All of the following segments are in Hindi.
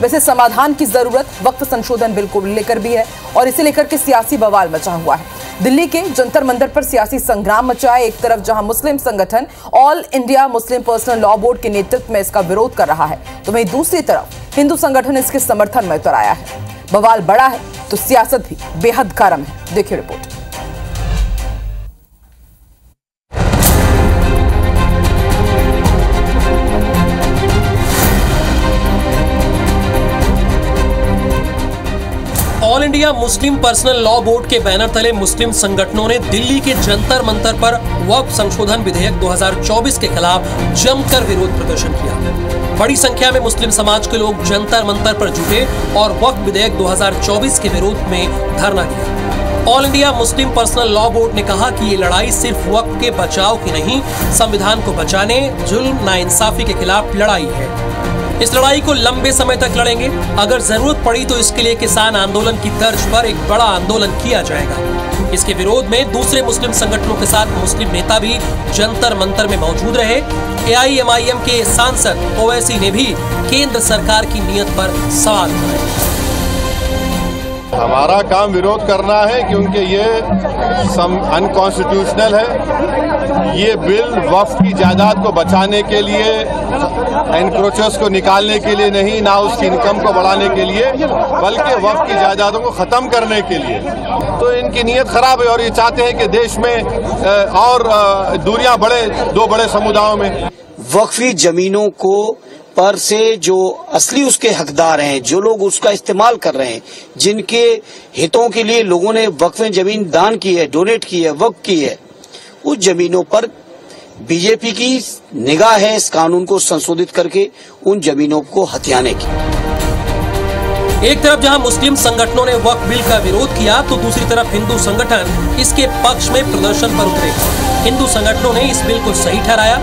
वैसे समाधान की जरूरत वक्फ संशोधन बिल को लेकर भी है और इसे लेकर के सियासी बवाल मचा हुआ है। दिल्ली के जंतर मंतर पर सियासी संग्राम मचा है। एक तरफ जहां मुस्लिम संगठन all India Muslim personal law board के नेतृत्व में इसका विरोध कर रहा है, तो वहीं दूसरी तरफ हिंदू संगठन इसके समर्थन में उतर आया है। बवाल बड़ा है तो सियासत भी बेहद गर्म है। देखिए report. All India Muslim personal law board के बैनर तले मुस्लिम संगठनों ने दिल्ली के जंतर मंतर पर वक्फ संशोधन विधेयक 2024 के खिलाफ जमकर विरोध प्रदर्शन किया। बड़ी संख्या में मुस्लिम समाज के लोग जंतर मंतर पर जुटे और वक्फ विधेयक 2024 के विरोध में धरना दिया। All India Muslim personal law board ने कहा कि ये लड़ाई सिर्फ वक्फ के बचाव की नहीं, संविधान को बचाने, जुल्म नाइंसाफी के खिलाफ लड़ाई है। इस लड़ाई को लंबे समय तक लड़ेंगे। अगर जरूरत पड़ी तो इसके लिए किसान आंदोलन की तर्ज पर एक बड़ा आंदोलन किया जाएगा। इसके विरोध में दूसरे मुस्लिम संगठनों के साथ मुस्लिम नेता भी जंतर मंतर में मौजूद रहे। AIMIM के सांसद ओवैसी ने भी केंद्र सरकार की नीयत पर सवाल उठाए। हमारा काम विरोध करना है क्योंकि ये अनकॉन्स्टिट्यूशनल है। ये बिल वक्फ की जायदाद को बचाने के लिए, एनक्रोचर्स को निकालने के लिए नहीं, ना उसकी इनकम को बढ़ाने के लिए, बल्कि वक्फ की जायदादों को खत्म करने के लिए। तो इनकी नीयत खराब है और ये चाहते हैं कि देश में और दूरियां बढ़े दो बड़े समुदायों में। वक्फी जमीनों को पर से जो असली उसके हकदार हैं, जो लोग उसका इस्तेमाल कर रहे हैं, जिनके हितों के लिए लोगों ने वक्फ जमीन दान की है, डोनेट की है, वक्फ की है, उस जमीनों पर बीजेपी की निगाह है इस कानून को संशोधित करके उन जमीनों को हथियाने की। एक तरफ जहां मुस्लिम संगठनों ने वक्फ बिल का विरोध किया तो दूसरी तरफ हिंदू संगठन इसके पक्ष में प्रदर्शन पर उतरे। हिंदू संगठनों ने इस बिल को सही ठहराया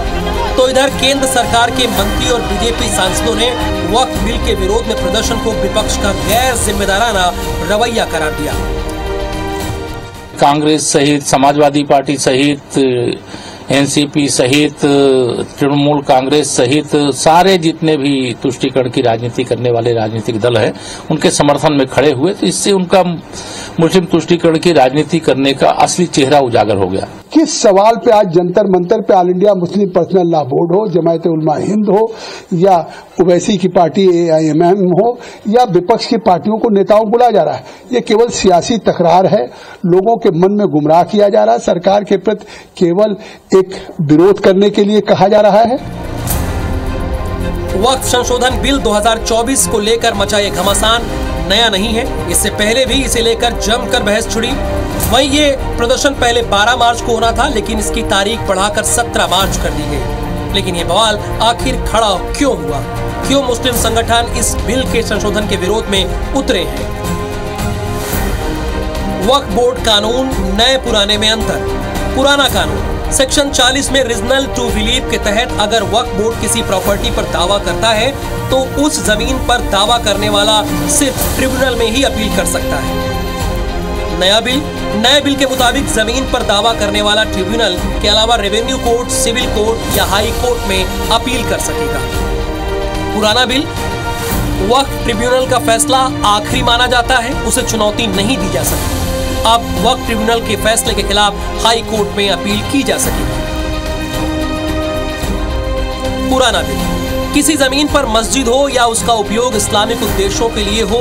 तो इधर केंद्र सरकार के मंत्री और बीजेपी सांसदों ने वक्फ बिल के विरोध में प्रदर्शन को विपक्ष का गैर जिम्मेदाराना रवैया करार दिया। कांग्रेस सहित, समाजवादी पार्टी सहित, एनसीपी सहित, तृणमूल कांग्रेस सहित सारे जितने भी तुष्टीकरण की राजनीति करने वाले राजनीतिक दल हैं, उनके समर्थन में खड़े हुए। तो इससे उनका मुस्लिम तुष्टीकरण की राजनीति करने का असली चेहरा उजागर हो गया। किस सवाल पे आज जंतर मंतर पे all India Muslim personal law board हो, जमायत उलमा हिंद हो या ओवैसी की पार्टी AIMIM हो या विपक्ष की पार्टियों को नेताओं को बुलाया जा रहा है? ये केवल सियासी तकरार है। लोगों के मन में गुमराह किया जा रहा है। सरकार के प्रति केवल एक विरोध करने के लिए कहा जा रहा है। वक्फ संशोधन बिल 2024 को लेकर मचा ये घमासान नया नहीं है। इससे पहले भी इसे लेकर जमकर बहस छिड़ी। वहीं ये प्रदर्शन पहले 12 मार्च को होना था, लेकिन इसकी तारीख बढ़ाकर 17 मार्च कर दी गई। लेकिन ये बवाल आखिर खड़ा क्यों हुआ? क्यों मुस्लिम संगठन इस बिल के संशोधन के विरोध में उतरे हैं? वक्फ बोर्ड कानून नए पुराने में अंतर। पुराना कानून सेक्शन 40 में रीजनल टू बिलीव के तहत अगर वक्फ बोर्ड किसी प्रॉपर्टी पर दावा करता है तो उस जमीन पर दावा करने वाला सिर्फ ट्रिब्यूनल में ही अपील कर सकता है। नए बिल के मुताबिक जमीन पर दावा करने वाला ट्रिब्यूनल के अलावा रेवेन्यू कोर्ट, सिविल कोर्ट या हाई कोर्ट में अपील कर सकेगा। पुराना बिल वक्फ ट्रिब्यूनल का फैसला आखिरी माना जाता है, उसे चुनौती नहीं दी जा सकती। अब वक्फ ट्रिब्यूनल के फैसले के खिलाफ हाई कोर्ट में अपील की जा सकेगी। पुराना बिल किसी जमीन पर मस्जिद हो या उसका उपयोग इस्लामिक उद्देश्यों के लिए हो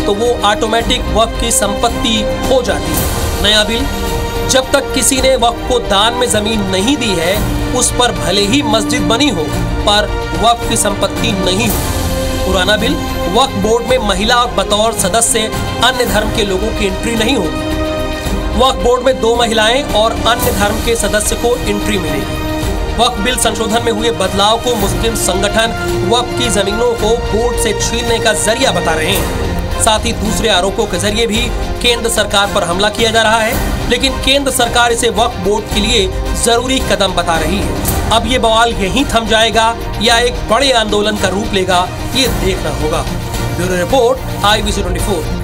तो वो ऑटोमेटिक वक्फ की संपत्ति हो जाती है। नया बिल जब तक किसी ने वक्फ को दान में जमीन नहीं दी है, उस पर भले ही मस्जिद बनी हो पर वक्फ की संपत्ति नहीं हो। पुराना बिल वक्फ बोर्ड में महिला बतौर सदस्य अन्य धर्म के लोगों की एंट्री नहीं होगी। वक्फ बोर्ड में 2 महिलाएं और अन्य धर्म के सदस्य को एंट्री मिलेगी। वक्फ बिल संशोधन में हुए बदलाव को मुस्लिम संगठन वक्फ की जमीनों को बोर्ड से छीनने का जरिया बता रहे हैं। साथ ही दूसरे आरोपों के जरिए भी केंद्र सरकार पर हमला किया जा रहा है, लेकिन केंद्र सरकार इसे वक्फ बोर्ड के लिए जरूरी कदम बता रही है। अब ये बवाल यहीं थम जाएगा या एक बड़े आंदोलन का रूप लेगा, ये देखना होगा। Bureau report, IBC 24।